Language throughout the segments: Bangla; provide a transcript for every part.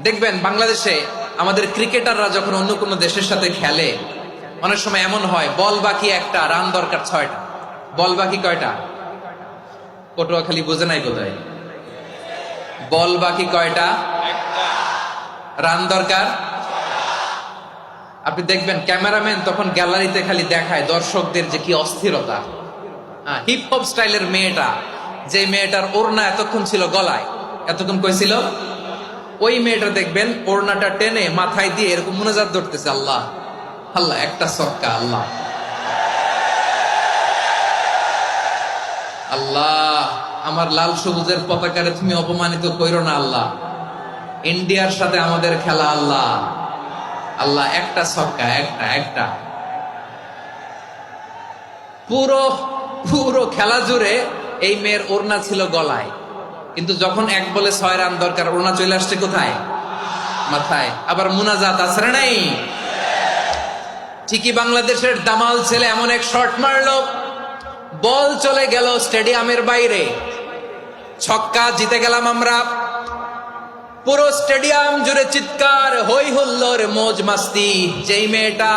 দেখবেন বাংলাদেশে আমাদের ক্রিকেটাররা যখন অন্য কোনো দেশের সাথে খেলে, অনেক সময় এমন হয় বল বাকি একটা, রান দরকার 6টা। বল বাকি কয়টা? পটুয়াখালী বোঝে নাই বোধহয়। বল বাকি কয়টা? রান দরকার। আপনি দেখবেন ক্যামেরাম্যান তখন গ্যালারিতে খালি দেখায় দর্শকদের যে কি অস্থিরতা। হিপ হপ স্টাইলের মেয়েটা, যে মেয়েটার ওড়না এতক্ষণ ছিল গলায়, এতক্ষণ কইছিল, ওই মেয়েটা দেখবেন ওড়নাটা টেনে মাথায় দিয়ে এরকম মুনাজাত ধরতেছে, আল্লাহ আল্লাহ একটা ছক্কা, আল্লাহ আল্লাহ আমার লাল সবুজের পতাকারে তুমি অপমানিত কইরো না আল্লাহ, ইন্ডিয়ার সাথে আমাদের খেলা, আল্লাহ আল্লাহ একটা ছক্কা, একটা একটা। পুরো পুরো খেলা জুড়ে এই মেয়ের ওড়না ছিল গলায়, কিন্তু যখন 1 বলে 6 রান দরকার, ওড়না চলে আসছে কোথায়? মাথায়। আবার মুনাজাত আছে না নাই? ঠিকই বাংলাদেশের দামাল ছেলে এমন এক শট মারলো, বল চলে গেল স্টেডিয়ামের বাইরে, ছক্কা, জিতে গেলাম আমরা। পুরো স্টেডিয়াম জুড়ে চিৎকার, হই হুল্লোড়, মৌজ মাস্তি। যেই মেয়েটা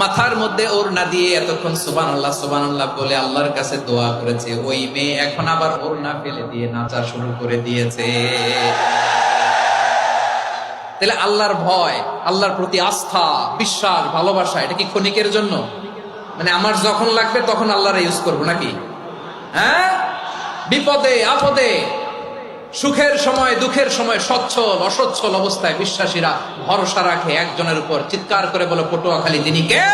মাথার মধ্যে ওড়না দিয়ে এতক্ষণ সুবহানাল্লাহ সুবহানাল্লাহ বলে আল্লাহর কাছে দোয়া করেছে, ওই মেয়ে এখন আবার ওড়না ফেলে দিয়ে নাচা শুরু করে দিয়েছে। তাহলে আল্লাহর ভয়, আল্লাহর প্রতি আস্থা, বিশ্বাস, ভালোবাসা, এটা কি ক্ষণিকের জন্য? মানে আমার যখন লাগবে তখন আল্লাহর ইউজ করবো নাকি? হ্যাঁ, বিপদে আপদে, সুখের সময় দুঃখের সময়, সচ্ছল অসচ্ছল অবস্থায় বিশ্বাসীরা ভরসা রাখে একজনের উপর। চিৎকার করে বলো, পটুয়াখালী তিনি কে?